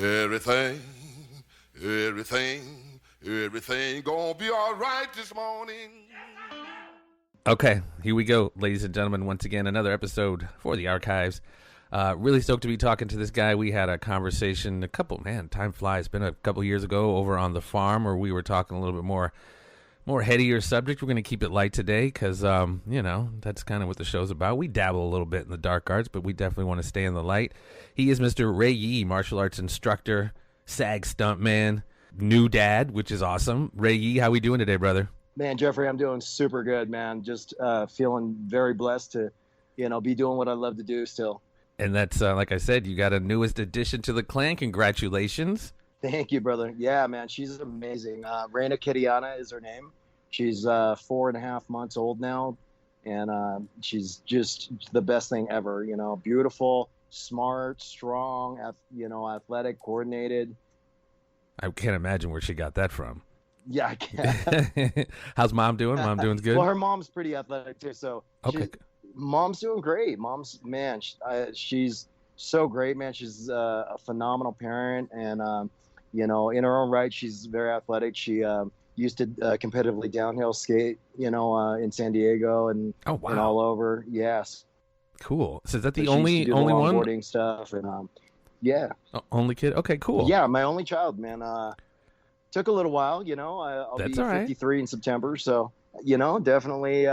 Everything, everything gonna be all right this morning. Okay, here we go, ladies and gentlemen. Once again, another episode for the archives. Really stoked to be talking to this guy. We had a conversation time flies. Been a couple years ago over on the farm where we were talking a little bit more headier subject. We're going to keep it light today because, that's kind of what the show's about. We dabble a little bit in the dark arts, but we definitely want to stay in the light. He is Mr. Ray Yee, martial arts instructor, SAG stuntman, new dad, which is awesome. Ray Yee, how we doing today, brother? Man, Jeffrey, I'm doing super good, man. Just feeling very blessed to, be doing what I love to do still. And that's, like I said, you got a newest addition to the clan. Congratulations. Thank you, brother. Yeah, man, she's amazing. Reina Kiriana is her name. She's 4.5 months old now, and she's just the best thing ever. Beautiful, smart, strong, athletic, coordinated. I can't imagine where she got that from. Yeah, I can. How's mom doing? Mom doing good? Well, her mom's pretty athletic too, so okay. Mom's doing great. She's so great, man. She's a phenomenal parent, and in her own right, she's very athletic. She used to competitively downhill skate, in San Diego and and all over. Yes. Cool. So is that the only one? Longboarding stuff and yeah. Only kid. Okay, cool. Yeah, my only child, man. Took a little while, I'll That's be all right. 53 in September, so definitely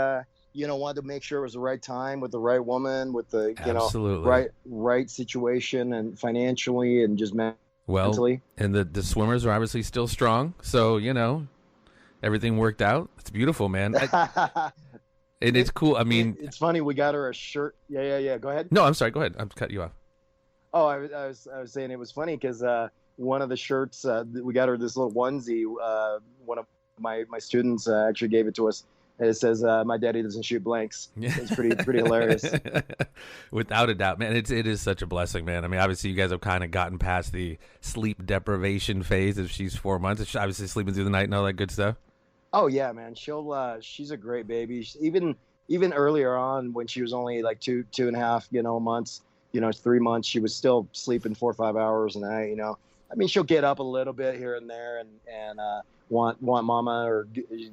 wanted to make sure it was the right time with the right woman, with the Absolutely. right situation and financially and just mentally. And the swimmers are obviously still strong, so everything worked out. It's beautiful, man. And it's cool. I mean, it's funny. We got her a shirt. Yeah. Go ahead. No, I'm sorry. Go ahead. I'm cutting you off. Oh, I was saying it was funny because one of the shirts we got her this little onesie. One of my students actually gave it to us. And it says, "My daddy doesn't shoot blanks." It's pretty hilarious. Without a doubt, man. It is such a blessing, man. I mean, obviously, you guys have kind of gotten past the sleep deprivation phase. If she's 4 months, she's obviously sleeping through the night and all that good stuff. Oh yeah, man. She's a great baby. Even earlier on when she was only like two and a half, months, 3 months, she was still sleeping 4 or 5 hours a night. I mean, she'll get up a little bit here and there and want mama or a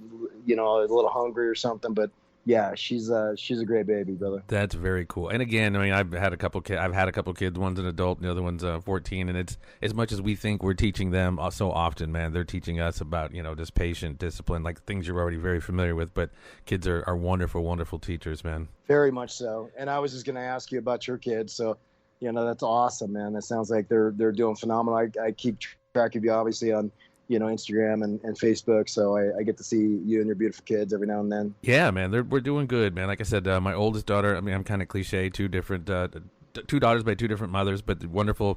little hungry or something. But yeah, she's a great baby, brother. That's very cool. And again, I mean, I've had a couple kids. One's an adult, the other one's 14. And it's as much as we think we're teaching them so often, man, they're teaching us about just patient discipline, like things you're already very familiar with. But kids are wonderful, wonderful teachers, man. Very much so. And I was just going to ask you about your kids. So that's awesome, man. That sounds like they're doing phenomenal. I keep track of you obviously on Instagram and Facebook, so I get to see you and your beautiful kids every now and then. Yeah, man, we're doing good, man. Like I said, my oldest daughter, I mean, I'm kind of cliche, two daughters by two different mothers, but wonderful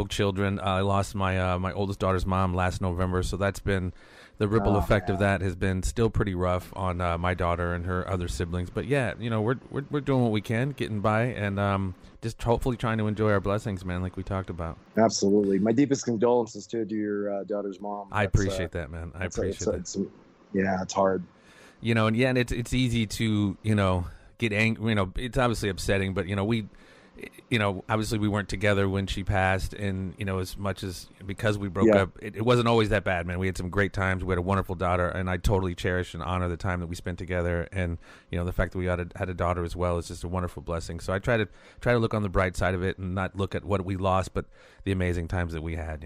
children. I lost my oldest daughter's mom last November, so that's been the ripple effect of that has been still pretty rough on my daughter and her other siblings. But yeah, we're doing what we can, getting by, and just hopefully trying to enjoy our blessings, man, like we talked about. Absolutely. My deepest condolences to your daughter's mom. I appreciate that, man. I appreciate that. It's hard. And it's easy to get angry. It's obviously upsetting, but we. Obviously we weren't together when she passed, and as much as because we broke up, it wasn't always that bad, man. We had some great times. We had a wonderful daughter, and I totally cherish and honor the time that we spent together. And the fact that we had a daughter as well is just a wonderful blessing. So I try to look on the bright side of it and not look at what we lost, but the amazing times that we had.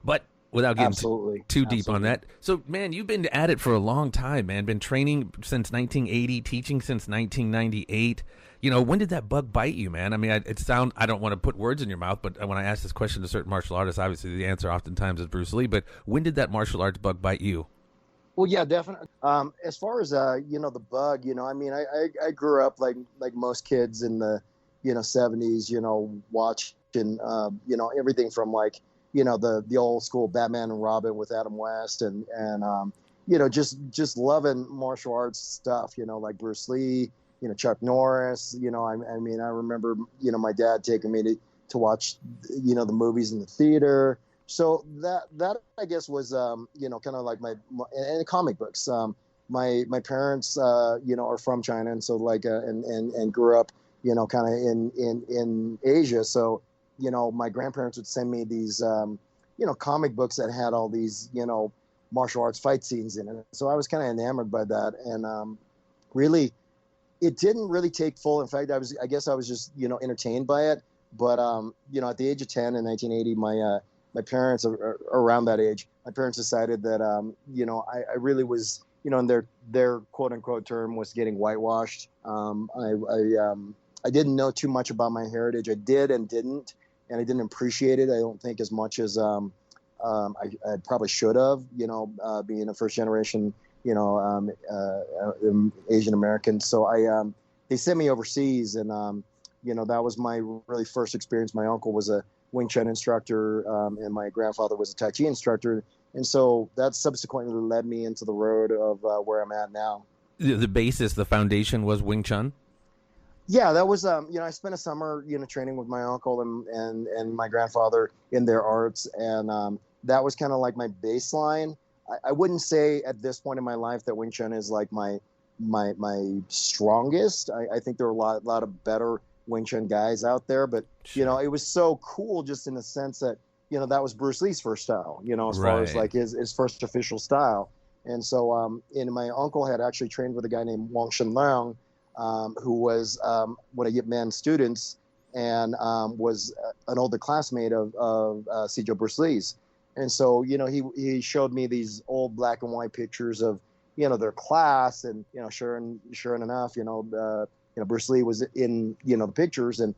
But without getting too deep on that. So, man, you've been at it for a long time, man. Been training since 1980, teaching since 1998. When did that bug bite you, man? I mean, I don't want to put words in your mouth, but when I ask this question to certain martial artists, obviously the answer oftentimes is Bruce Lee. But when did that martial arts bug bite you? Well, yeah, definitely. As far as the bug, I mean, I grew up like most kids in the 70s, watching everything from like the old school Batman and Robin with Adam West and just loving martial arts stuff, like Bruce Lee. Chuck Norris, I mean, I remember, my dad taking me to watch, the movies in the theater. So that I guess was, kind of like my and comic books. My parents, are from China. And so and grew up, kind of in Asia. So my grandparents would send me these, comic books that had all these, martial arts fight scenes in it. So I was kind of enamored by that. And really, it didn't really take full. In fact, I guess I was just, entertained by it. But, at the age of 10 in 1980, my parents, around that age, my parents decided that, I really was, in their quote unquote term was getting whitewashed. I didn't know too much about my heritage. I did and didn't, and I didn't appreciate it. I don't think as much as I probably should have, being a first generation, Asian American. So they sent me overseas, and that was my really first experience. My uncle was a Wing Chun instructor, and my grandfather was a Tai Chi instructor. And so that subsequently led me into the road of where I'm at now. The basis, the foundation was Wing Chun? Yeah, that was, I spent a summer, training with my uncle and my grandfather in their arts. And that was kind of like my baseline. I wouldn't say at this point in my life that Wing Chun is like my strongest. I think there are a lot of better Wing Chun guys out there, but it was so cool just in the sense that that was Bruce Lee's first style, as far as like his first official style. And so and my uncle had actually trained with a guy named Wang Shenlong, who was one of Yip Man's students and was an older classmate of Sijo Bruce Lee's. And so he showed me these old black and white pictures of their class, and sure enough Bruce Lee was in, the pictures. And,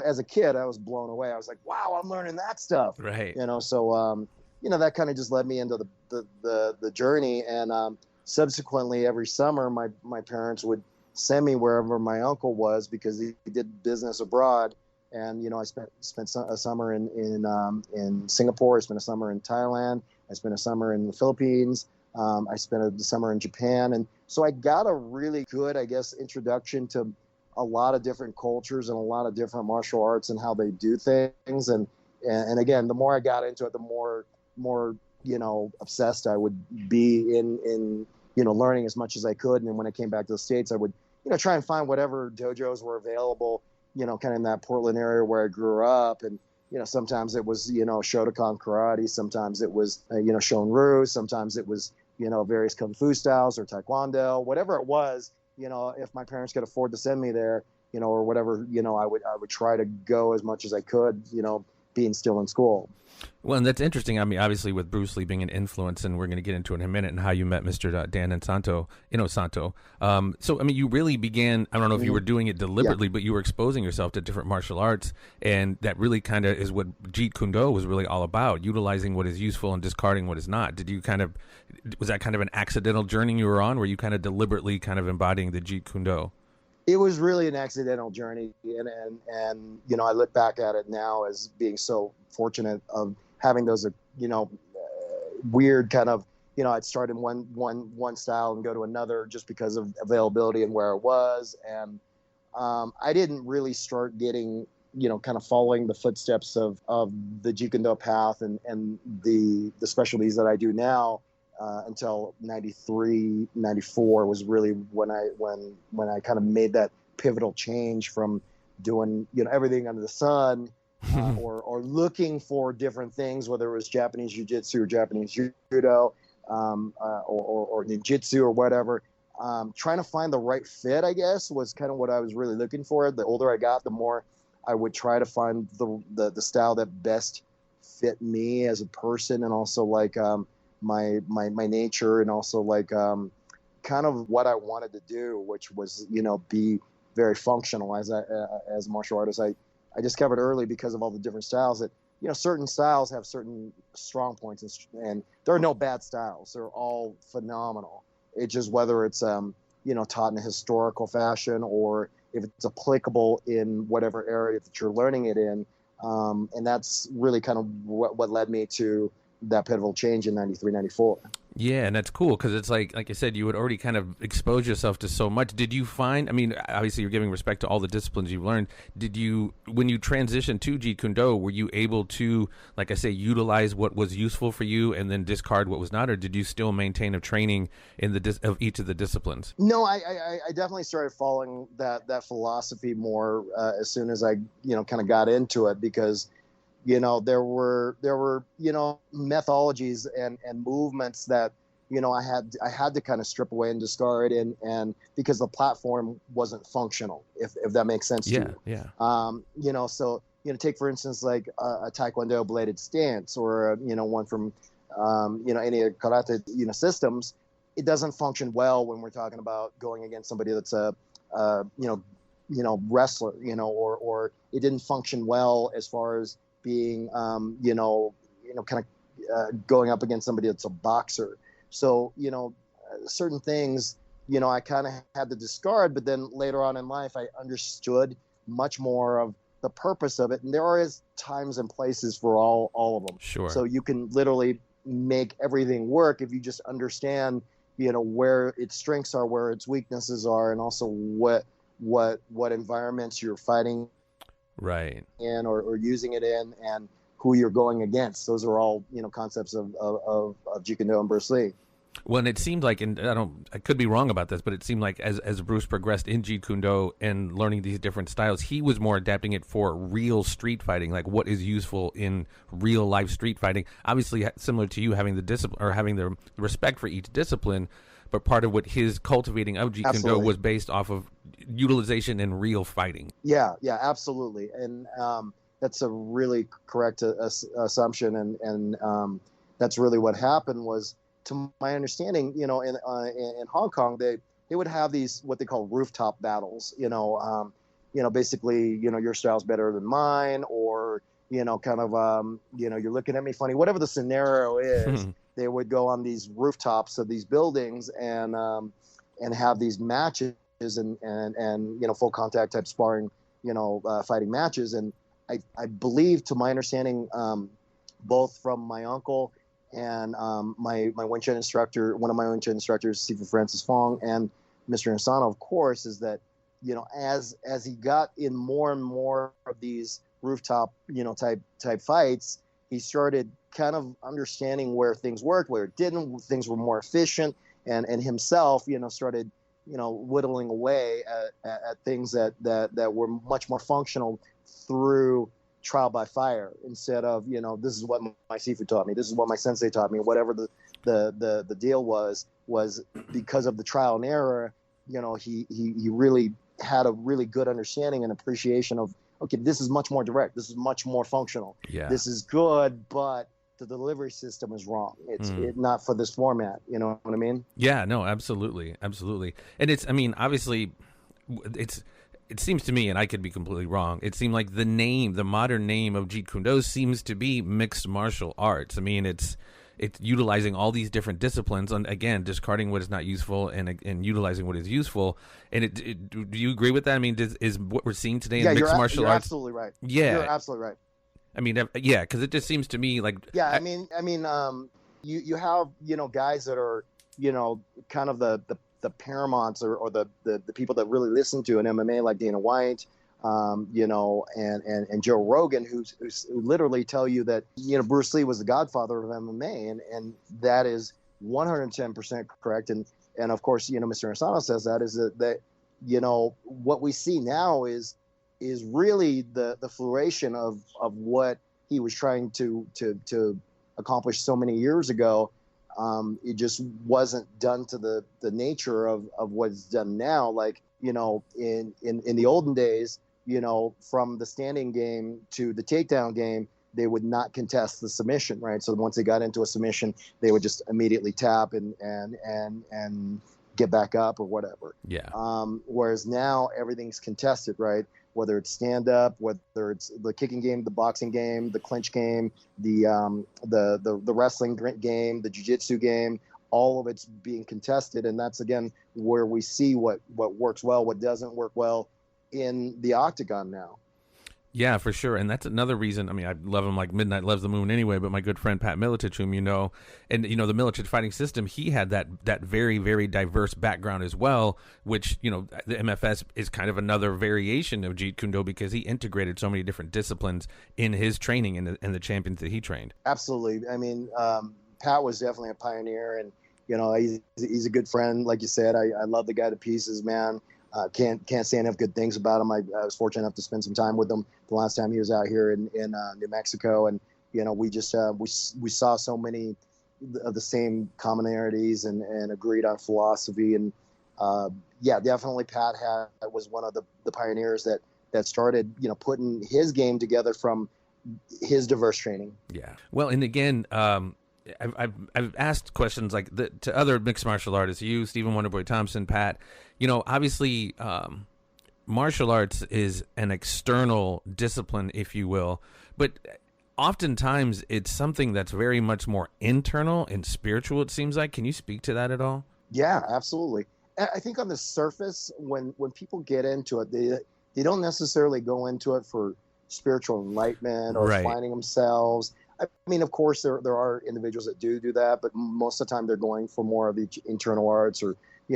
as a kid, I was blown away. I was like, wow, I'm learning that stuff. Right. So, that kind of just led me into the journey. And subsequently, every summer, my parents would send me wherever my uncle was because he did business abroad. And, I spent a summer in Singapore. I spent a summer in Thailand. I spent a summer in the Philippines. I spent the summer in Japan. And so I got a really good, I guess, introduction to a lot of different cultures and a lot of different martial arts and how they do things. And again, the more I got into it, the more obsessed I would be in learning as much as I could. And then when I came back to the States, I would, try and find whatever dojos were available, kind of in that Portland area where I grew up. And, sometimes it was, Shotokan karate. Sometimes it was, Shonryu. Sometimes it was, various Kung Fu styles or Taekwondo, whatever it was, if my parents could afford to send me there, or whatever, I would try to go as much as I could, being still in school. Well, and that's interesting. I mean, obviously with Bruce Lee being an influence, and we're going to get into it in a minute, and how you met Mr. Dan Inosanto. So, I mean, you really began, I don't know if you were doing it deliberately, but you were exposing yourself to different martial arts, and that really kind of is what Jeet Kune Do was really all about, utilizing what is useful and discarding what is not. Was that kind of an accidental journey you were on, where you kind of deliberately kind of embodying the Jeet Kune Do? It was really an accidental journey, and I look back at it now as being so fortunate of having those weird kind of I'd start in one style and go to another just because of availability and where I was, and I didn't really start getting kind of following the footsteps of the Jeet Kune Do path and the specialties that I do now. Until 93, 94 was really when I kind of made that pivotal change from doing, everything under the sun, or looking for different things, whether it was Japanese jiu-jitsu or Japanese judo, or ninjutsu or whatever. Trying to find the right fit, I guess, was kind of what I was really looking for. The older I got, the more I would try to find the style that best fit me as a person, and also like, my nature, and also like kind of what I wanted to do, which was be very functional as a martial artist. I discovered early, because of all the different styles, that certain styles have certain strong points, and there are no bad styles. They're all phenomenal. It's just whether it's taught in a historical fashion, or if it's applicable in whatever area that you're learning it in. And that's really kind of what led me to that pivotal change in 93, 94. Yeah, and that's cool, because it's like I said, you had already kind of exposed yourself to so much. Did you find, I mean, obviously you're giving respect to all the disciplines you've learned. When you transitioned to Jeet Kune Do, were you able to, like I say, utilize what was useful for you and then discard what was not, or did you still maintain a training of each of the disciplines? No, I definitely started following that philosophy more as soon as I, kind of got into it, because there were methodologies and movements that I had to kind of strip away and discard, and because the platform wasn't functional, if that makes sense to you. So take for instance like a Taekwondo bladed stance, or one from any karate systems. It doesn't function well when we're talking about going against somebody that's a wrestler, or it didn't function well as far as being kind of going up against somebody that's a boxer. So certain things I kind of had to discard, but then later on in life I understood much more of the purpose of it, and there are times and places for all of them. Sure. So you can literally make everything work if you just understand where its strengths are, where its weaknesses are, and also what environments you're fighting right in, or using it in, and who you're going against. Those are all concepts of Jeet Kune Do and Bruce Lee. Well, and it seemed like, and I could be wrong about this, but it seemed like as Bruce progressed in Jeet Kune Do and learning these different styles, he was more adapting it for real street fighting, like what is useful in real life street fighting. Obviously, similar to you, having the discipline or having the respect for each discipline, but part of what his cultivating of Jeet Kune Do was based off of utilization in real fighting. Yeah, absolutely, and that's a really correct assumption, and that's really what happened. Was, to my understanding, in Hong Kong, they would have these what they call rooftop battles. Basically, your style's better than mine, or kind of you're looking at me funny. Whatever the scenario is, they would go on these rooftops of these buildings and have these matches and full contact type sparring, fighting matches. And I believe, to my understanding, both from my uncle and my Wing Chun instructor, one of my Wing Chun instructors, Sifu Francis Fong, and Mr. Insano, of course, is that as he got in more and more of these rooftop type fights, he started kind of understanding where things worked, where it didn't. Things were more efficient, and himself started whittling away at things that were much more functional through trial by fire, instead of this is what my Sifu taught me, this is what my sensei taught me, whatever the deal was because of the trial and error. He really had a really good understanding and appreciation of, okay, this is much more direct, this is much more functional, this is good, but the delivery system is wrong. It's not for this format. You know what I mean? Yeah, no, absolutely. And obviously it seems to me, and I could be completely wrong, it seemed like the modern name of Jeet Kune Do seems to be mixed martial arts. It's utilizing all these different disciplines, and again, discarding what is not useful and utilizing what is useful. And do you agree with that? Is what we're seeing today in mixed martial arts? Absolutely right. Yeah, you're absolutely right. Because it just seems to me like you have guys that are kind of the paramounts or the people that really listen to an MMA, like Dana White, and Joe Rogan, who literally tell you that Bruce Lee was the godfather of MMA, and that is 110% correct. And of course, Mr. Asano says that what we see now is really the fruition of what he was trying to accomplish so many years ago. It just wasn't done to the nature of what's done now. Like, in the olden days, from the standing game to the takedown game, they would not contest the submission, right? So once they got into a submission, they would just immediately tap and get back up or whatever. Yeah. Whereas now everything's contested, right? Whether it's stand up, whether it's the kicking game, the boxing game, the clinch game, the wrestling game, the jiu-jitsu game, all of it's being contested. And that's, again, where we see what works well, what doesn't work well in the octagon now. Yeah, for sure. And that's another reason. I love him like midnight loves the moon anyway, but my good friend Pat Miletich, whom and the Miletich fighting system, he had that very, very diverse background as well, which, the MFS is kind of another variation of Jeet Kune Do because he integrated so many different disciplines in his training and the champions that he trained. Absolutely. Pat was definitely a pioneer, and, he's a good friend. Like you said, I love the guy to pieces, man. Can't say enough good things about him. I was fortunate enough to spend some time with him the last time he was out here in New Mexico, and we just we saw so many of the same commonalities and agreed on philosophy. And definitely Pat was one of the pioneers that started putting his game together from his diverse training. Yeah. Well, and again, I've asked questions like to other mixed martial artists, you, Stephen Wonderboy Thompson, Pat. Obviously, martial arts is an external discipline, if you will, but oftentimes it's something that's very much more internal and spiritual, it seems like. Can you speak to that at all? Yeah, absolutely. I think on the surface, when people get into it, they don't necessarily go into it for spiritual enlightenment or finding themselves. I mean, of course, there are individuals that do that, but most of the time they're going for more of the internal arts or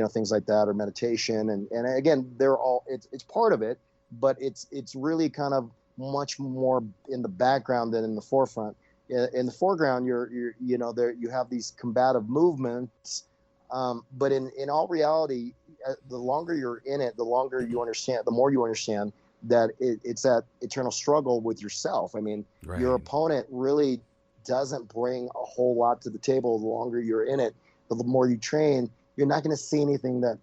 things like that, or meditation. And again, it's part of it, but it's really kind of much more in the background than in the forefront. In the foreground, you have these combative movements, but in all reality, the longer you're in it, the more you understand that it's that eternal struggle with yourself. I mean, your opponent really doesn't bring a whole lot to the table. The longer you're in it, the more you train, you're not going to see anything that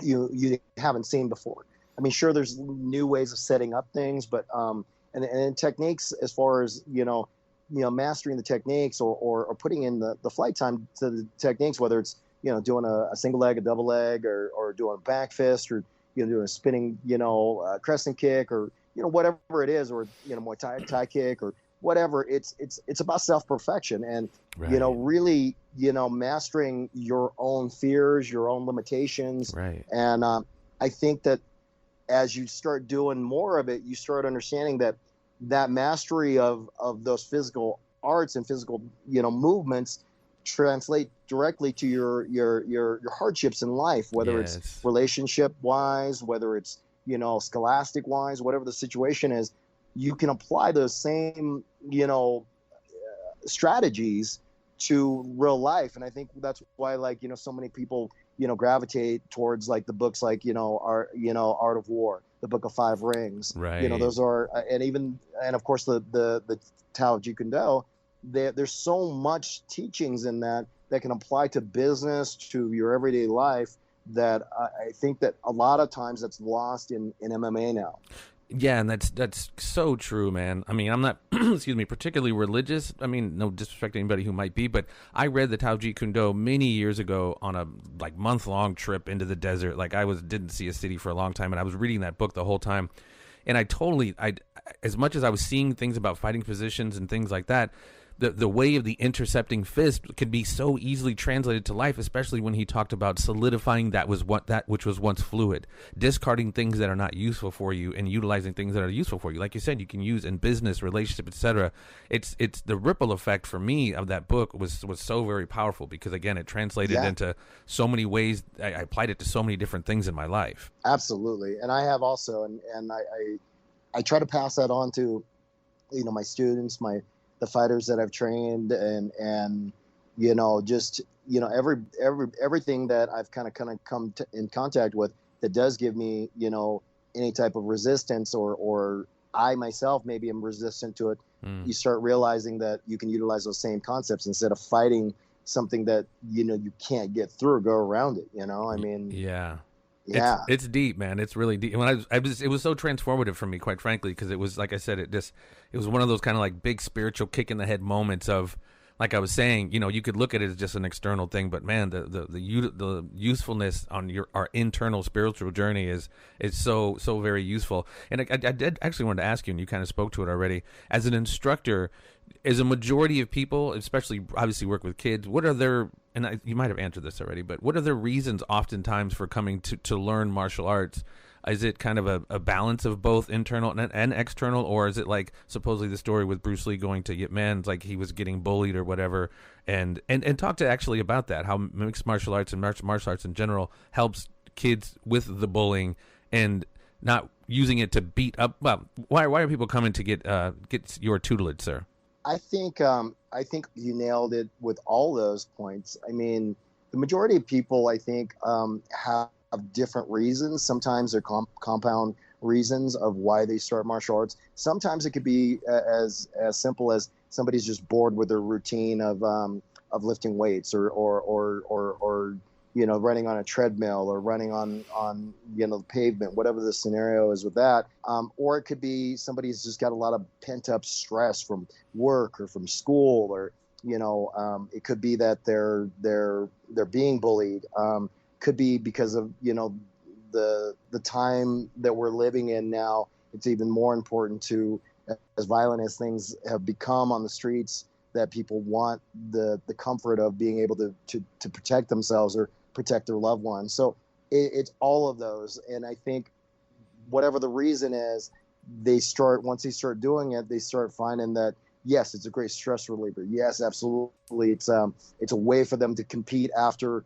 you haven't seen before. I mean, sure, there's new ways of setting up things, but and techniques, as far as mastering the techniques or putting in the flight time to the techniques, whether it's doing a single leg, a double leg, or doing a back fist, or doing a spinning crescent kick, or whatever it is, or Muay Thai kick, or whatever. It's about self-perfection, and really mastering your own fears, your own limitations. And I think that as you start doing more of it, you start understanding that mastery of those physical arts and physical movements translate directly to your hardships in life, whether it's relationship wise, whether it's scholastic wise, whatever the situation is. You can apply those same strategies to real life. And I think that's why so many people gravitate towards the books Art of War, the Book of Five Rings. Those are and of course the Tao of Jeet Kune Do. There's so much teachings in that can apply to business, to your everyday life, that I think that a lot of times that's lost in MMA now. Yeah, and that's so true, man. I mean, I'm not, excuse me, particularly religious. I mean, no disrespect to anybody who might be, but I read the Tao of Jeet Kune Do many years ago on a month-long trip into the desert. Didn't see a city for a long time, and I was reading that book the whole time. And I as much as I was seeing things about fighting positions and things like that, the way of the intercepting fist could be so easily translated to life, especially when he talked about solidifying that which was once fluid, discarding things that are not useful for you and utilizing things that are useful for you. Like you said, you can use in business, relationship, etc. It's the ripple effect for me of that book was so very powerful, because again, it translated into so many ways. I applied it to so many different things in my life. Absolutely. And I have also, and I try to pass that on to my students, the fighters that I've trained, and just everything that I've kind of come in contact with that does give me any type of resistance, or I myself maybe am resistant to it. You start realizing that you can utilize those same concepts instead of fighting something that you can't get through or go around it. I mean, yeah, it's deep, man. It's really deep. When it was so transformative for me, quite frankly, because it was, like I said, it was one of those kind of big spiritual kick in the head moments of, like I was saying, you could look at it as just an external thing, but man, the usefulness on our internal spiritual journey is so very useful. And I did actually want to ask you, and you kind of spoke to it already, as an instructor, is a majority of people, especially obviously work with kids, what are their, and you might have answered this already, but what are their reasons oftentimes for coming to learn martial arts? Is it kind of a balance of both internal and external, or is it like supposedly the story with Bruce Lee going to Yip Man, like he was getting bullied or whatever, and talk to actually about that, how mixed martial arts and martial arts in general helps kids with the bullying and not using it to beat up. Well, why are people coming to get your tutelage, sir? I think you nailed it with all those points. I mean, the majority of people, I think, have have different reasons. Sometimes they're compound reasons of why they start martial arts. Sometimes it could be as simple as somebody's just bored with their routine of lifting weights or running on a treadmill or running on the pavement, whatever the scenario is with that. Or it could be somebody's just got a lot of pent up stress from work or from school, or it could be that they're being bullied. Could be because of the time that we're living in now. It's even more important to, as violent as things have become on the streets, that people want the comfort of being able to protect themselves or protect their loved ones. So it's all of those. And I think whatever the reason is, once they start doing it, they start finding that, yes, it's a great stress reliever. Yes, absolutely. It's a way for them to compete after,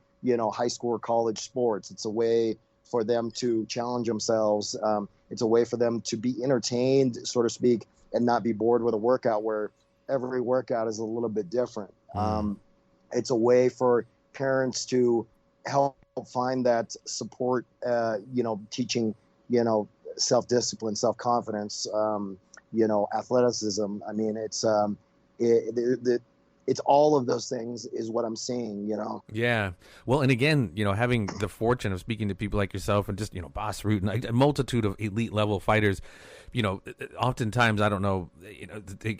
high school or college sports. It's a way for them to challenge themselves. It's a way for them to be entertained, so to speak, and not be bored with a workout where every workout is a little bit different. It's a way for parents to help find that support, teaching, self-discipline, self-confidence, athleticism. I mean, it's all of those things is what I'm seeing, Yeah. Well, and again, having the fortune of speaking to people like yourself and just, Boss Root and a multitude of elite level fighters, oftentimes, I don't know,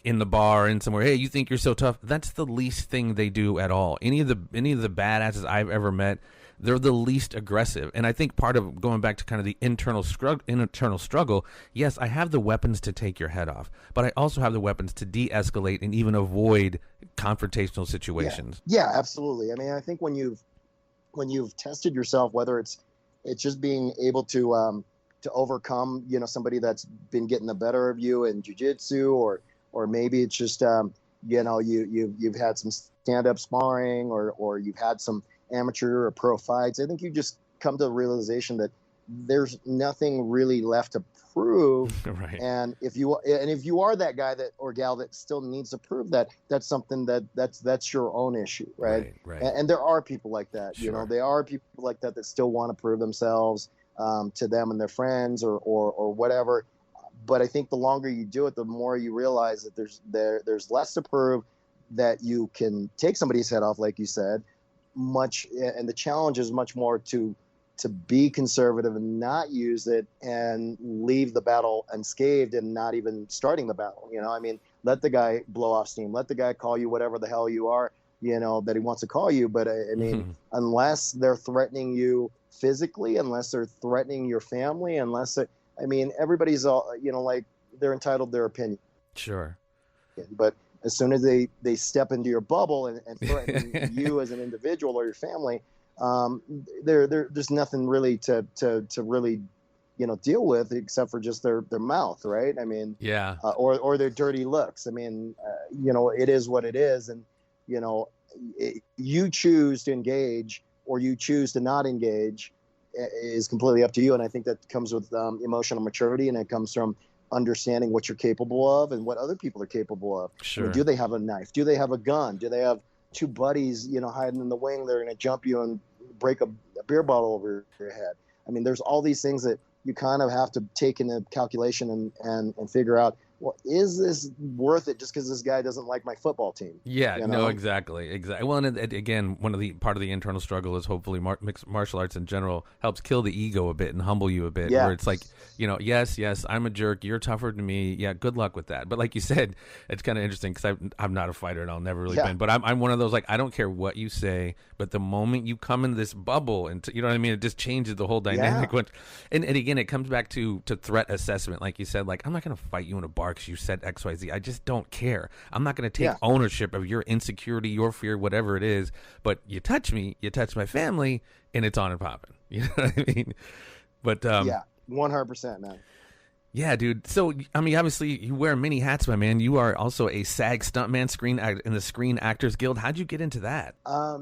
in the bar and somewhere, hey, you think you're so tough. That's the least thing they do at all. Any of the badasses I've ever met, they're the least aggressive. And I think part of going back to kind of the internal struggle, yes, I have the weapons to take your head off, but I also have the weapons to de-escalate and even avoid confrontational situations. Yeah, absolutely. I mean, I think when you've tested yourself, whether it's just being able to overcome, somebody that's been getting the better of you in jiu-jitsu, or maybe it's just, you've had some stand-up sparring, or you've had some amateur or pro fights. I think you just come to the realization that there's nothing really left to prove. Right. And if you are that guy or gal that still needs to prove that, that's something that's your own issue. Right. And there are people like that, Sure. There are people like that still want to prove themselves to them and their friends or whatever. But I think the longer you do it, the more you realize that there's less to prove, that you can take somebody's head off, like you said, and the challenge is much more to be conservative and not use it and leave the battle unscathed and not even starting the battle. I mean, let the guy blow off steam, let the guy call you whatever the hell you are, that he wants to call you. But I mean, unless they're threatening you physically, unless they're threatening your family, everybody's all, like, they're entitled to their opinion. Sure. But as soon as they step into your bubble and threaten you as an individual or your family, there's nothing really to really deal with except for just their mouth, right? I mean, yeah, or their dirty looks. I mean, it is what it is, and you choose to engage or you choose to not engage is completely up to you. And I think that comes with emotional maturity, and it comes from understanding what you're capable of and what other people are capable of. Sure. I mean, do they have a knife? Do they have a gun? Do they have two buddies, hiding in the wing? They're going to jump you and break a beer bottle over your head. I mean, there's all these things that you kind of have to take into calculation and figure out, well, is this worth it just because this guy doesn't like my football team? Yeah, no, exactly. Well, and again, part of the internal struggle is hopefully mixed martial arts in general helps kill the ego a bit and humble you a bit. Yeah. Where it's like, yes, I'm a jerk. You're tougher than me. Yeah, good luck with that. But like you said, it's kind of interesting because I'm not a fighter and I'll never really been. But I'm one of those, like, I don't care what you say, but the moment you come in this bubble and you know what I mean, it just changes the whole dynamic. Yeah. And again, it comes back to threat assessment. Like you said, like, I'm not going to fight you in a bar because you said XYZ. I just don't care. I'm not going to take ownership of your insecurity, your fear, whatever it is. But you touch me, you touch my family, and it's on and popping. You know what I mean? But 100%, man. Yeah, dude. So, I mean, obviously, you wear many hats, my man. You are also a SAG stuntman in the Screen Actors Guild. How'd you get into that?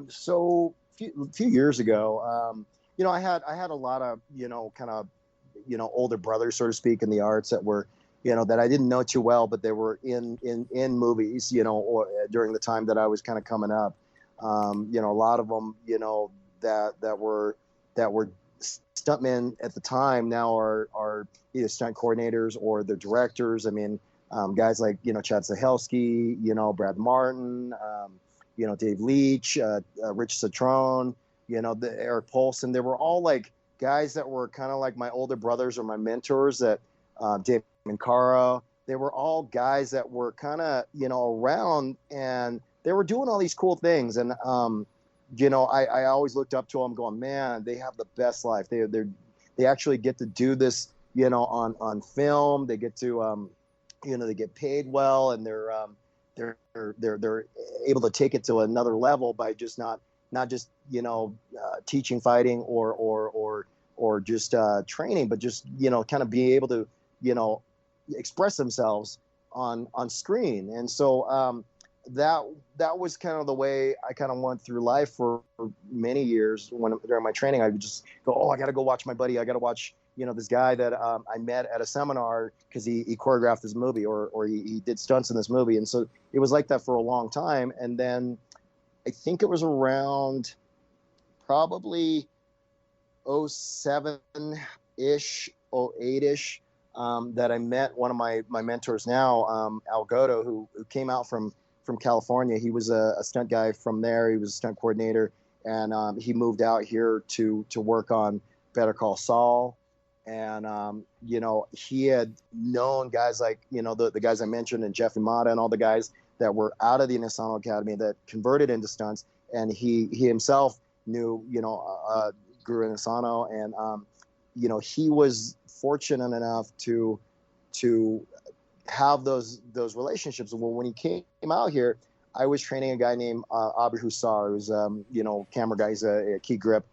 So a few years ago, I had a lot of, older brothers, so to speak, in the arts that were, that I didn't know too well, but they were in movies, or during the time that I was kind of coming up. A lot of them, that were stuntmen at the time now are either stunt coordinators or the directors. I mean, guys like, Chad Stahelski, Brad Martin, Dave Leach, Rich Citrone, the Eric Polson. They were all like guys that were kind of like my older brothers or my mentors, that Dave Minkara. They were all guys that were kind of, around, and they were doing all these cool things. And, I always looked up to them going, man, they have the best life. They actually get to do this, on film. They get to, they get paid well, and they're able to take it to another level by just not just, teaching fighting or just training, but just, kind of being able to, express themselves on screen. And so, that was kind of the way I kind of went through life for many years. During my training, I would just go, oh, I got to go watch my buddy. I got to watch, this guy that I met at a seminar because he choreographed this movie or he did stunts in this movie. And so it was like that for a long time. And then I think it was around probably 07-ish, 08-ish, that I met one of my mentors now, Al Godo, who came out from California. He was a stunt guy from there. He was a stunt coordinator, and he moved out here to work on Better Call Saul. And he had known guys like the guys I mentioned, and Jeff Imada, and all the guys that were out of the Nisano Academy that converted into stunts. And he himself knew grew in Nisano, and he was fortunate enough to have those relationships. Well, when he came out here, I was training a guy named Abhi Hussar, who's camera guy. He's a key grip.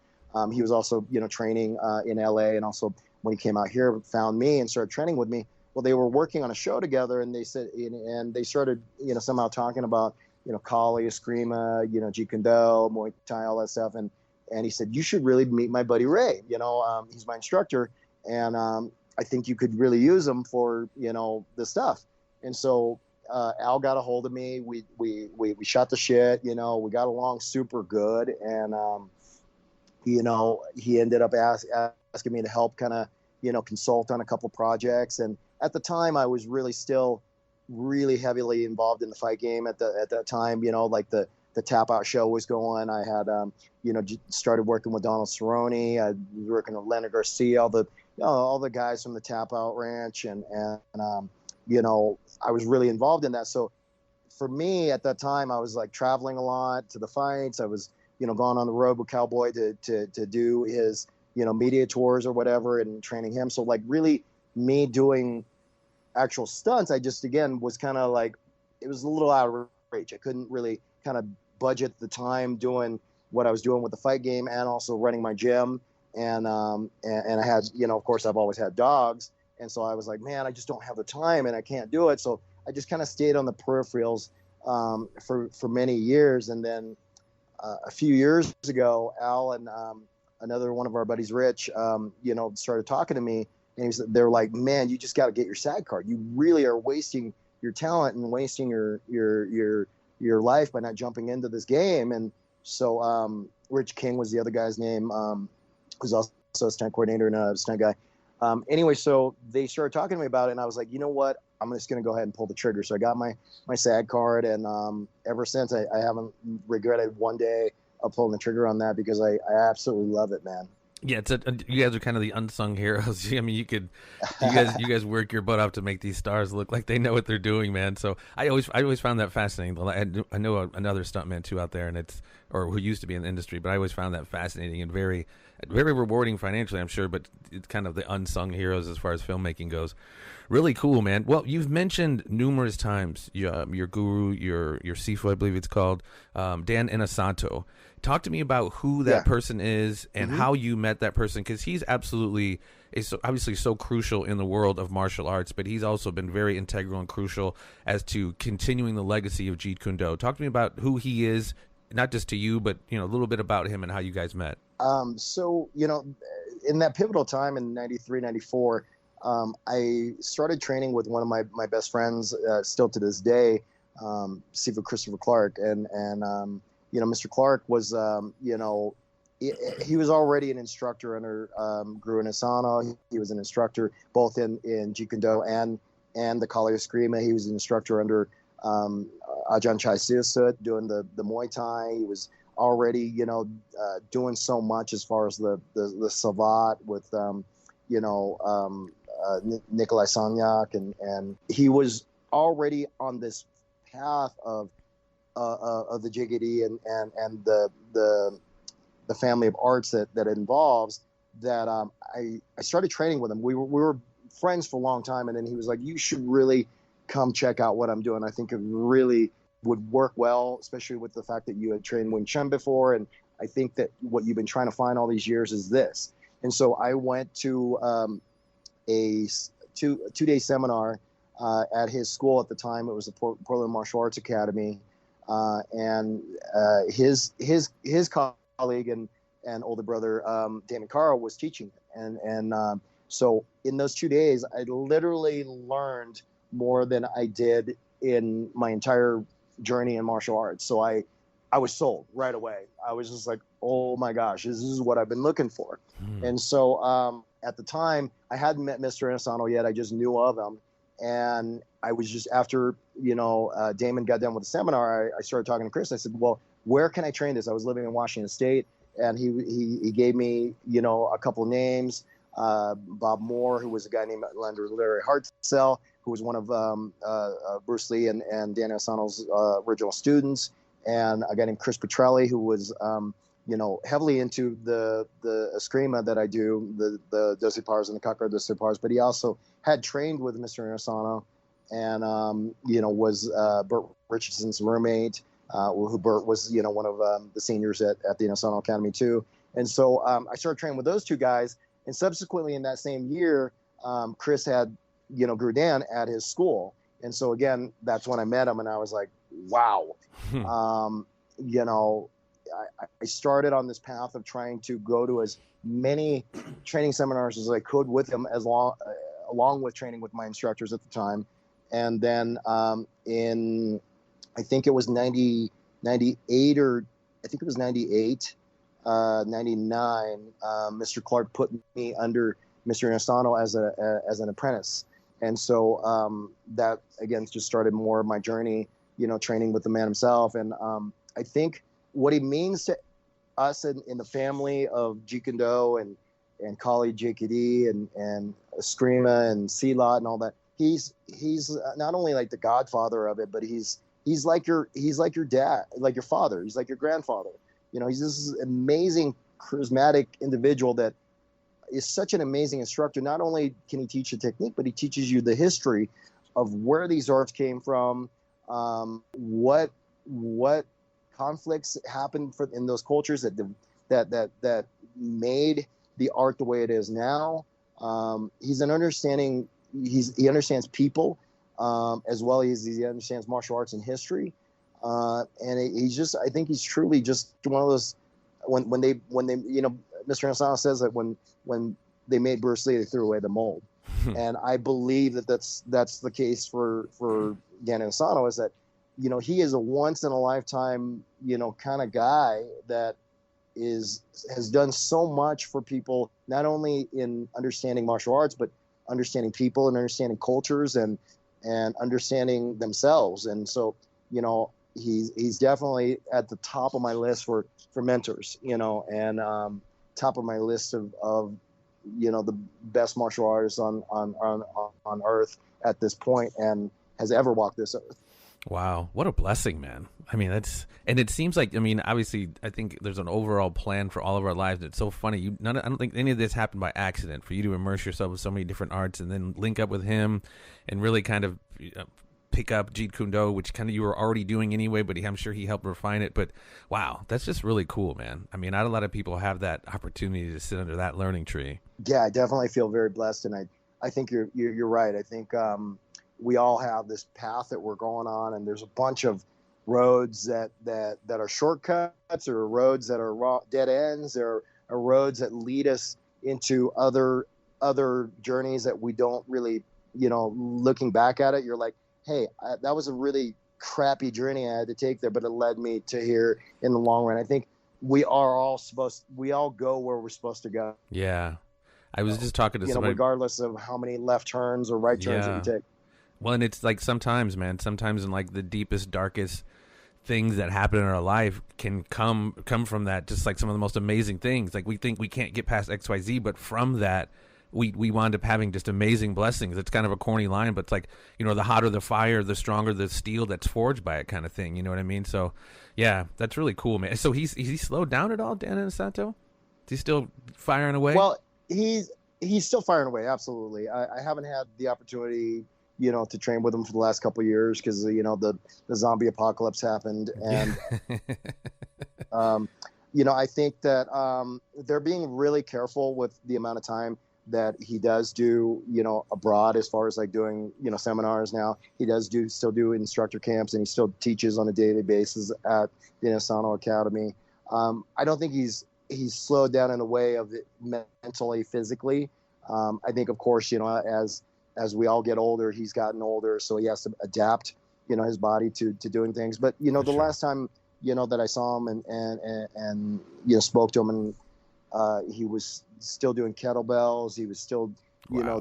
He was also training in LA, and also when he came out here, found me and started training with me. Well, they were working on a show together, and they said, and they started somehow talking about Kali, Eskrima, Jeet Kune Do, Muay Thai, all that stuff, and he said, you should really meet my buddy Ray. He's my instructor, and I think you could really use him for this stuff. And so Al got a hold of me. We shot the shit. We got along super good, and he ended up asking me to help kind of consult on a couple projects. And at the time, I was still really heavily involved in the fight game at that time. Like the Tap Out show was going. I had started working with Donald Cerrone. I was working with Leonard Garcia, all the guys from the Tap Out Ranch, and I was really involved in that. So for me at that time, I was like traveling a lot to the fights. I was going on the road with Cowboy to do his media tours or whatever, and training him. So like really me doing actual stunts, I just again was kind of like, it was a little out of reach. I couldn't really kind of budget the time doing what I was doing with the fight game and also running my gym. And I had, of course, I've always had dogs. And so I was like, man, I just don't have the time and I can't do it. So I just kind of stayed on the peripherals for many years. And then a few years ago, Al and another one of our buddies, Rich, started talking to me. And they're like, man, you just got to get your SAG card. You really are wasting your talent and wasting your life by not jumping into this game. And so Rich King was the other guy's name, who's also a stunt coordinator and a stunt guy. Anyway, so they started talking to me about it, and I was like, you know what? I'm just going to go ahead and pull the trigger. So I got my SAG card, and ever since, I haven't regretted one day of pulling the trigger on that, because I absolutely love it, man. Yeah, you guys are kind of the unsung heroes. I mean, you guys work your butt off to make these stars look like they know what they're doing, man. So I always found that fascinating. I know another stuntman too out there, or who used to be in the industry, but I always found that fascinating and very, very rewarding financially, I'm sure. But it's kind of the unsung heroes as far as filmmaking goes. Really cool, man. Well, you've mentioned numerous times your guru, your Sifu, I believe it's called, Dan Inosanto. Talk to me about who that person is and how you met that person, because he's obviously so crucial in the world of martial arts, but he's also been very integral and crucial as to continuing the legacy of Jeet Kune Do. Talk to me about who he is, not just to you, but a little bit about him and how you guys met. So in that pivotal time in 93, 94, I started training with one of my best friends, still to this day, Sifu Christopher Clark, and Mr. Clark was, he was already an instructor under Guru Asano. He was an instructor both in Jeet Kune Do and the Kali Eskrima. He was an instructor under Ajahn Chai Siasut doing the Muay Thai. He was already, doing so much as far as the Savat with, Nikolai Sanyak, and he was already on this path of the JKD and the family of arts that it involves. That I started training with him. We were friends for a long time, and then he was like, "You should really come check out what I'm doing. I think it really would work well, especially with the fact that you had trained Wing Chun before, and I think that what you've been trying to find all these years is this." And so I went to a two-day seminar at his school at the time. It was the Portland Martial Arts Academy, and his colleague and older brother Damon Carl was teaching it. And so in those 2 days, I literally learned more than I did in my entire journey in martial arts. So I was sold right away. I was just like, oh my gosh, this is what I've been looking for. And so at the time, I hadn't met Mr. Asano yet. I just knew of him. And I was just, after, Damon got done with the seminar, I started talking to Chris. I said, well, where can I train this? I was living in Washington State, and he gave me, a couple of names. Bob Moore, who was a guy named Larry Hartzell, who was one of Bruce Lee and Dan Asano's original students, and a guy named Chris Petrelli, who was, heavily into the Eskrima that I do, the Dosi Pars and the Kakar Dosi Pars, but he also had trained with Mr. Asano and, was Burt Richardson's roommate, who Burt was, one of the seniors at the Asano Academy too. And so I started training with those two guys. And subsequently in that same year, Chris had, Guru Dan at his school. And so again, that's when I met him, and I was like, wow. I started on this path of trying to go to as many training seminars as I could with him, along with training with my instructors at the time. And then in, I think it was 98 or I think it was 98, 99, Mr. Clark put me under Mr. Asano as an apprentice. And so that, again, just started more of my journey, training with the man himself. And I think what he means to us in the family of Jeet Kune Do and Kali JKD and Eskrima and Silat and all that, he's not only like the godfather of it, but he's like your dad, like your father. He's like your grandfather. He's this amazing, charismatic individual that is such an amazing instructor. Not only can he teach a technique, but he teaches you the history of where these arts came from, what conflicts happened in those cultures that made the art the way it is now. He understands people as well as he understands martial arts and history. And he's I think he's truly just one of those, when they, Mr. Asano says that when they made Bruce Lee, they threw away the mold. And I believe that's the case for Dan Asano, is that, he is a once in a lifetime, kind of guy that has done so much for people, not only in understanding martial arts, but understanding people and understanding cultures and understanding themselves. And so, he's definitely at the top of my list for mentors, and top of my list of the best martial artists on earth at this point, and has ever walked this earth. Wow, what a blessing, man. I mean, and it seems like, obviously, I think there's an overall plan for all of our lives. It's so funny. I don't think any of this happened by accident, for you to immerse yourself with so many different arts and then link up with him and really kind of pick up Jeet Kune Do, which kind of you were already doing anyway, but I'm sure he helped refine it. But wow, that's just really cool, man. Not a lot of people have that opportunity to sit under that learning tree. Yeah, I definitely feel very blessed, and I think you're right. I think we all have this path that we're going on, and there's a bunch of roads that are shortcuts, or roads that are dead ends, or roads that lead us into other journeys that we don't really, looking back at it, you're like, hey, that was a really crappy journey I had to take there, but it led me to here in the long run. I think, we all go where we're supposed to go. Yeah. I was just talking to somebody. Regardless of how many left turns or right turns that you take. Well, and it's like sometimes in like the deepest, darkest things that happen in our life can come from that. Just like some of the most amazing things. Like we think we can't get past XYZ, but from that, we wind up having just amazing blessings. It's kind of a corny line, but it's like, the hotter the fire, the stronger the steel that's forged by it, kind of thing. You know what I mean? So, yeah, that's really cool, man. So he's slowed down at all, Dan Inosanto? Is he still firing away? Well, he's still firing away. Absolutely. I haven't had the opportunity, to train with him for the last couple of years because, the zombie apocalypse happened. And, I think that they're being really careful with the amount of time that he does do, abroad as far as like doing, seminars now. He does still do instructor camps, and he still teaches on a daily basis at the Inosanto Academy. I don't think he's slowed down in a way of it mentally, physically. I think, of course, as we all get older, he's gotten older, so he has to adapt, his body to doing things. But, the last time, that I saw him and spoke to him, and he was still doing kettlebells. He was still,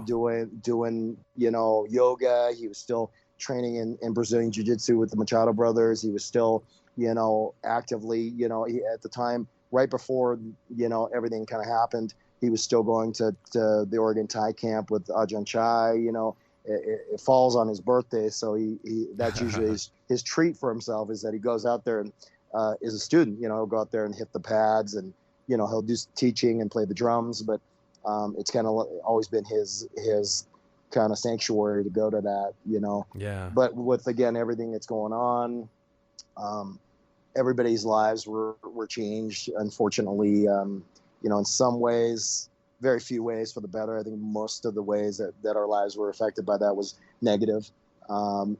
doing yoga. He was still training in Brazilian Jiu-Jitsu with the Machado brothers. He was still, actively, at the time, right before, everything kind of happened, he was still going to the Oregon Thai camp with Ajahn Chai. It falls on his birthday, so he that's usually his treat for himself, is that he goes out there and is a student. He'll go out there and hit the pads, and he'll do teaching and play the drums, but it's kind of always been his kind of sanctuary to go to that. Yeah. But with, again, everything that's going on, everybody's lives were changed, unfortunately. In some ways, very few ways for the better. I think most of the ways that our lives were affected by that was negative. And,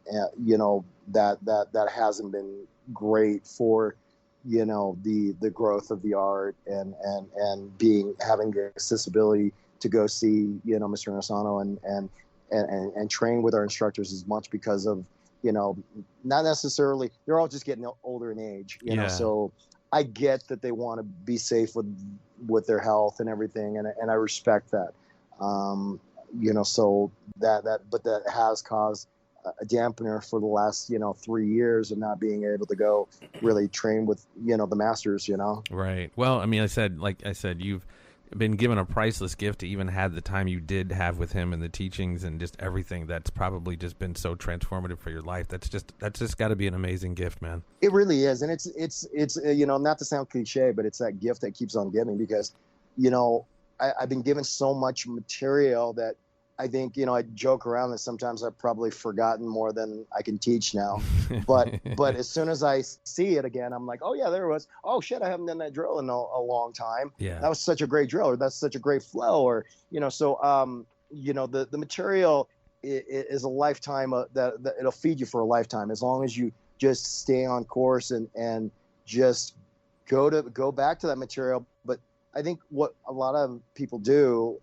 that hasn't been great for, the growth of the art and having the accessibility to go see, Mr. Inosanto and train with our instructors as much because of, not necessarily, they're all just getting older in age, so I get that they want to be safe with their health and everything. And I respect that, so but that has caused a dampener for the last, 3 years of not being able to go really train with, the masters, Right. Well, I mean, like I said, you've been given a priceless gift to even have the time you did have with him and the teachings and just everything that's probably just been so transformative for your life. That's just got to be an amazing gift, man. It really is. And it's not to sound cliche, but it's that gift that keeps on giving, because, I've been given so much material that I think, I joke around that sometimes I've probably forgotten more than I can teach now. But as soon as I see it again, I'm like, oh, yeah, there it was. Oh, shit, I haven't done that drill in a long time. Yeah. That was such a great drill, or that's such a great flow, or, so, the material is a lifetime that it'll feed you for a lifetime, as long as you just stay on course and just go back to that material. But I think what a lot of people do,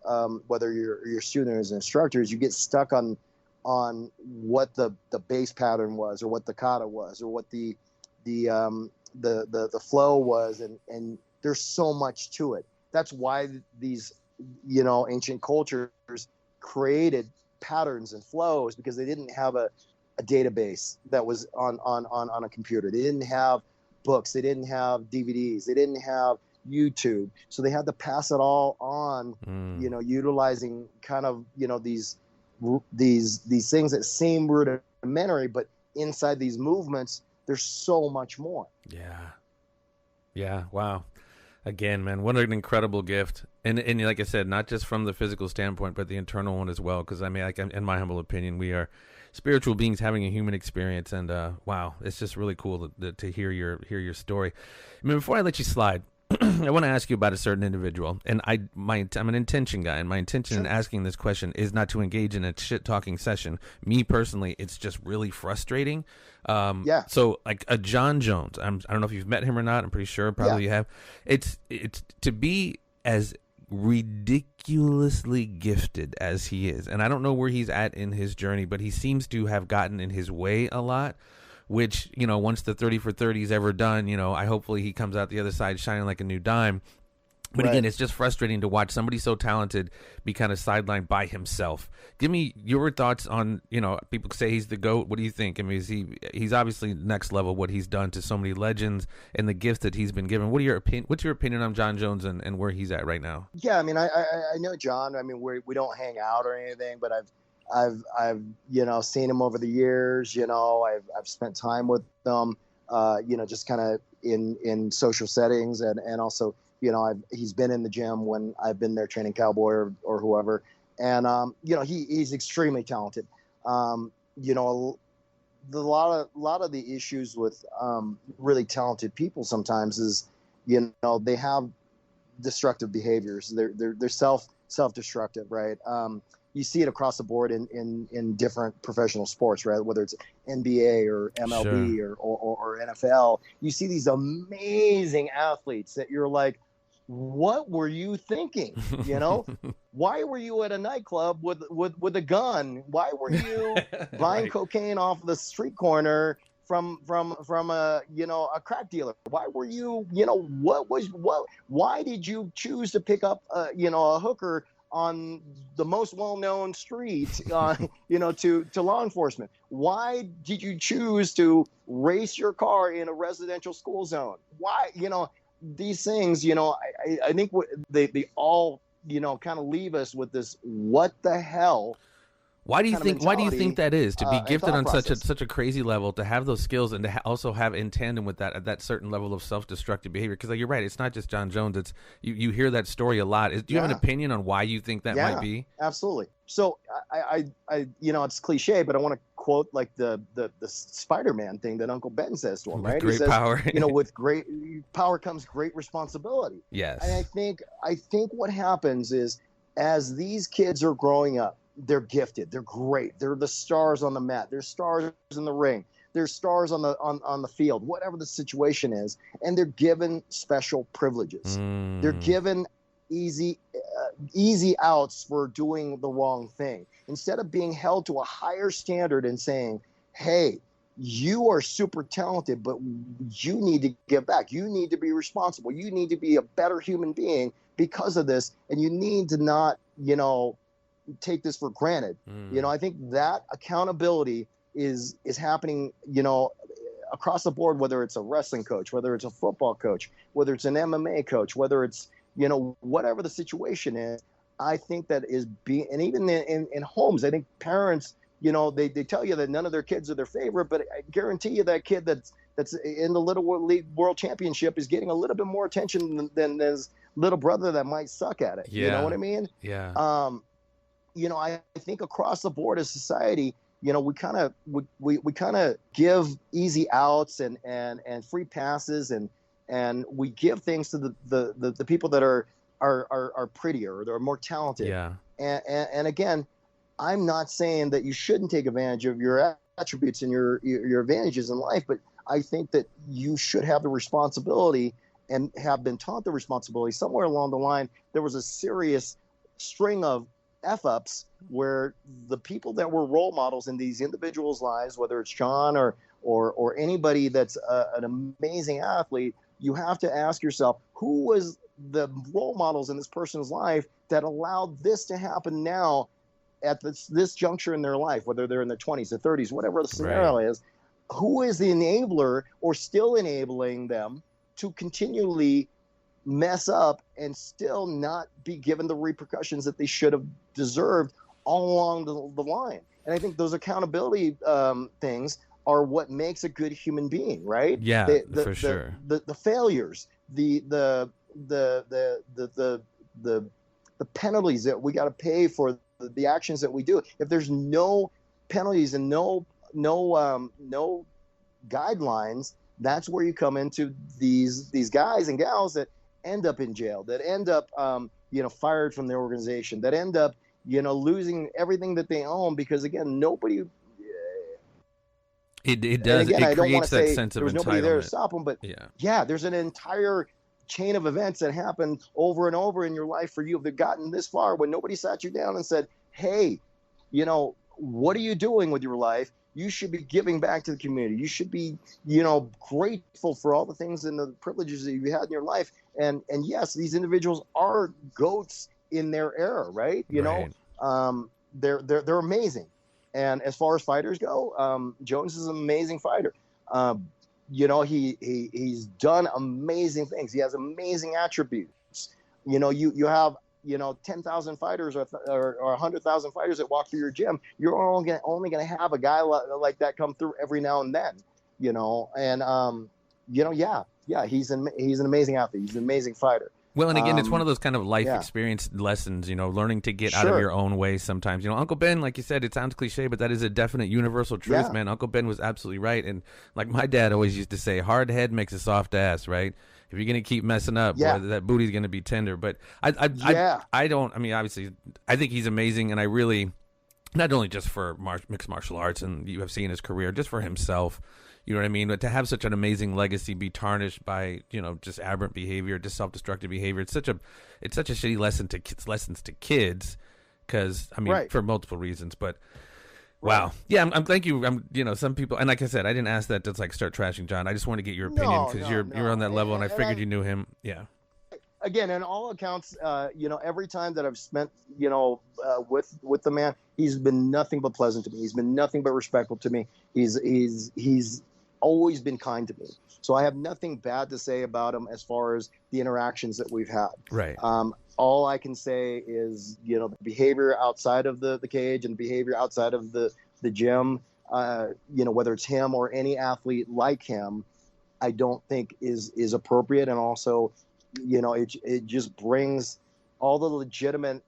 whether you're a student or as an instructor, is you get stuck on what the base pattern was, or what the kata was, or what the flow was, and there's so much to it. That's why these ancient cultures created patterns and flows, because they didn't have a database that was on a computer. They didn't have books. They didn't have DVDs. They didn't have YouTube, so they had to pass it all on, utilizing kind of these things that seem rudimentary, but inside these movements there's so much more. Yeah. Wow. Again, man, what an incredible gift. And like I said, not just from the physical standpoint, but the internal one as well, because I mean, like, in my humble opinion, we are spiritual beings having a human experience, and wow, it's just really cool to hear your story. I mean, before I let you slide, I want to ask you about a certain individual, and I'm an intention guy, and my intention in asking this question is not to engage in a shit-talking session. Me personally, it's just really frustrating. So, like a John Jones, I don't know if you've met him or not. I'm pretty sure probably you have. It's to be as ridiculously gifted as he is, and I don't know where he's at in his journey, but he seems to have gotten in his way a lot which, you know, once the 30 for 30 is ever done, you know, hopefully he comes out the other side shining like a new dime. But again, it's just frustrating to watch somebody so talented be kind of sidelined by himself. Give me your thoughts on, you know, people say he's the GOAT. What do you think? I mean, he's obviously next level, what he's done to so many legends and the gifts that he's been given. What's your opinion on John Jones and where he's at right now? Yeah, I mean, I know John. I mean, we don't hang out or anything, but I've you know, seen him over the years. You know, I've spent time with him, you know, just kind of in social settings, and also, you know, he's been in the gym when I've been there training Cowboy or whoever. And, you know, he's extremely talented. You know, a lot of the issues with really talented people sometimes is, you know, they have destructive behaviors. They're self-destructive, right? You see it across the board in different professional sports, right? Whether it's NBA or MLB or NFL, you see these amazing athletes that you're like, what were you thinking? You know, why were you at a nightclub with a gun? Why were you buying cocaine off the street corner from a, you know, a crack dealer? Why were you, you know, why did you choose to pick up, you know, a hooker on the most well-known street, you know, to law enforcement? Why did you choose to race your car in a residential school zone? Why, you know, these things, you know, I think they all, you know, kind of leave us with this, what the hell? Why do you think that is, to be gifted on process. such a crazy level, to have those skills and to also have in tandem with that certain level of self-destructive behavior? Because you're right, it's not just John Jones. It's you hear that story a lot. Do you have an opinion on why you think that might be? Absolutely. So I you know, it's cliche, but I want to quote like the Spider-Man thing that Uncle Ben says to him, right? Great he says, power. You know, with great power comes great responsibility. Yes. And I think what happens is, as these kids are growing up, they're gifted, they're great, they're the stars on the mat, they're stars in the ring, they're stars on the field, whatever the situation is, and they're given special privileges. They're given easy outs for doing the wrong thing, instead of being held to a higher standard and saying, hey, you are super talented, but you need to give back, you need to be responsible, you need to be a better human being because of this, and you need to not, you know, take this for granted. You know, I think that accountability is happening, you know, across the board, whether it's a wrestling coach, whether it's a football coach, whether it's an MMA coach, whether it's, you know, whatever the situation is. I think that is being, and even in homes, I think parents, you know, they tell you that none of their kids are their favorite, but I guarantee you that kid that's in the Little League World Championship is getting a little bit more attention than his little brother that might suck at it. Yeah. You know what I mean? Yeah. You know, I think across the board as society, you know, we kind of give easy outs and free passes, and we give things to the people that are prettier or they're more talented. Yeah. And again, I'm not saying that you shouldn't take advantage of your attributes and your advantages in life, but I think that you should have the responsibility and have been taught the responsibility. Somewhere along the line, there was a serious string of F-ups where the people that were role models in these individuals' lives, whether it's John or anybody that's an amazing athlete, you have to ask yourself, who was the role models in this person's life that allowed this to happen now at this juncture in their life, whether they're in their 20s, their 30s, whatever the scenario is. Who is the enabler or still enabling them to continually mess up and still not be given the repercussions that they should have deserved all along the line? And I think those accountability things are what makes a good human being, right? Yeah, for sure. The failures, the penalties that we got to pay for the actions that we do. If there's no penalties and no guidelines, that's where you come into these guys and gals that end up in jail, that end up fired from their organization, that end up losing everything that they own, because again, nobody. It does. Again, it creates that sense of entitlement. There was nobody there to stop them, but yeah, there's an entire chain of events that happen over and over in your life for you that have gotten this far when nobody sat you down and said, hey, what are you doing with your life? you should be giving back to the community. You should be, grateful for all the things and the privileges that you had in your life. And yes, these individuals are GOATs in their era, right? They're amazing. And as far as fighters go, Jones is an amazing fighter. He's done amazing things. He has amazing attributes. You have 10,000 fighters or 100,000 fighters that walk through your gym. You're only gonna have a guy like that come through every now and then. He's an amazing athlete. He's an amazing fighter. Well, and again, it's one of those kind of life experience lessons, learning to get out of your own way sometimes. Uncle Ben, like you said, it sounds cliche, but that is a definite universal truth, man. Uncle Ben was absolutely right. And like my dad always used to say, hard head makes a soft ass, right? If you're going to keep messing up, boy, that booty's going to be tender. But obviously, I think he's amazing. And I really, not only just for mixed martial arts and UFC in his career, just for himself. You know what I mean? But to have such an amazing legacy be tarnished by, just aberrant behavior, just self-destructive behavior, it's such a shitty lessons to kids, because for multiple reasons. But wow, yeah, I'm thank you. Some people, and like I said, I didn't ask that to start trashing John. I just want to get your opinion because you're on that level, and I figured you knew him. Yeah. Again, in all accounts, every time that I've spent, with the man, he's been nothing but pleasant to me. He's been nothing but respectful to me. He's always been kind to me. So I have nothing bad to say about him as far as the interactions that we've had. Right. All I can say is, the behavior outside of the cage and behavior outside of the gym, whether it's him or any athlete like him, I don't think is appropriate. And also, it just brings all the legitimate,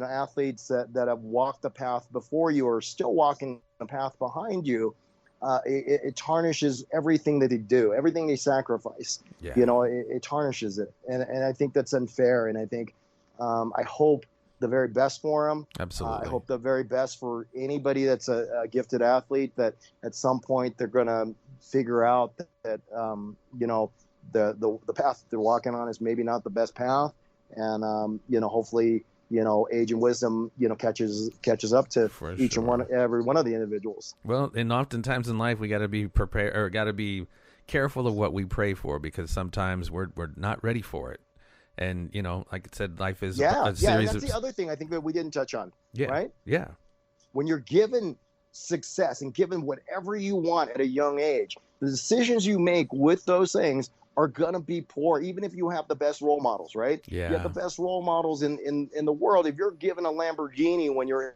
athletes that have walked the path before you or still walking the path behind you. It tarnishes everything that they do, everything they sacrifice. Yeah. It tarnishes it, and I think that's unfair. And I think I hope the very best for him. Absolutely. I hope the very best for anybody that's a gifted athlete, that at some point they're going to figure out that the path they're walking on is maybe not the best path, and hopefully age and wisdom, catches up to each and every one of the individuals. Well, and oftentimes in life, we got to be prepared, or got to be careful of what we pray for, because sometimes we're not ready for it. And, like I said, life is a series that's the other thing I think that we didn't touch on. Yeah. Right? Yeah. When you're given success and given whatever you want at a young age, the decisions you make with those things are going to be poor, even if you have the best role models, right? Yeah. You have the best role models in the world. If you're given a Lamborghini when you're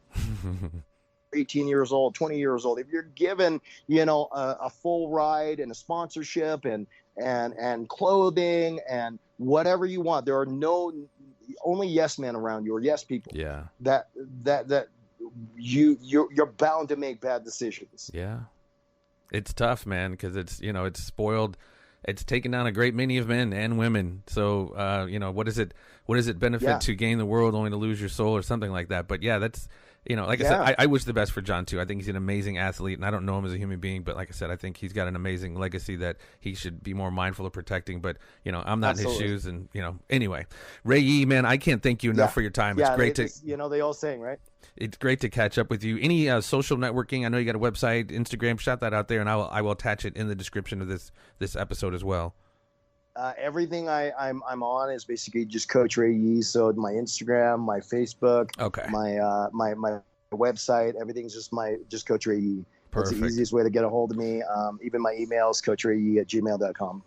18 years old, 20 years old, if you're given, a full ride and a sponsorship and clothing and whatever you want, there are only yes men around you, or yes people. Yeah. That you're bound to make bad decisions. Yeah. It's tough, man, because it's, it's spoiled. It's taken down a great many of men and women. So, what does it benefit to gain the world only to lose your soul, or something like that? But yeah, that's, like I said, I wish the best for John too. I think he's an amazing athlete, and I don't know him as a human being, but like I said, I think he's got an amazing legacy that he should be more mindful of protecting. But, I'm not in his shoes, and, anyway, Ray Yee, man, I can't thank you enough for your time. It's great they all saying, right? It's great to catch up with you. Any social networking? I know you got a website, Instagram. Shout that out there, and I will attach it in the description of this episode as well. Everything I'm on is basically just Coach Ray Yee. So my Instagram, my Facebook, my website, everything's just Coach Ray Yee. That's the easiest way to get a hold of me. Even my email is coachrayee@gmail.com.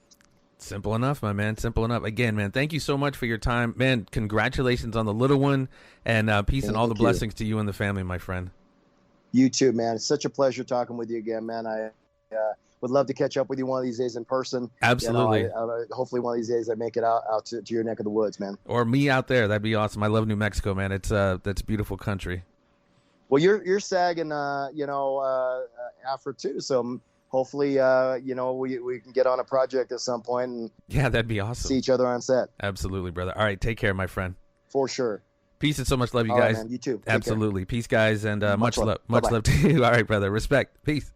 Simple enough, my man. Simple enough. Again, man, thank you so much for your time. Man, congratulations on the little one, and peace and all the blessings to you and the family, my friend. You too, man. It's such a pleasure talking with you again, man. I would love to catch up with you one of these days in person. Absolutely. Hopefully one of these days I make it out to your neck of the woods, man. Or me out there. That'd be awesome. I love New Mexico, man. It's that's a beautiful country. Well, you're sagging, Afro too, so hopefully, we can get on a project at some point and that'd be awesome. See each other on set. Absolutely, brother. All right, take care, my friend. For sure. Peace and so much love, you all guys. Right, man. You too. Absolutely. Peace, guys, and much love. Much Bye-bye. love to you. All right, brother. Respect. Peace.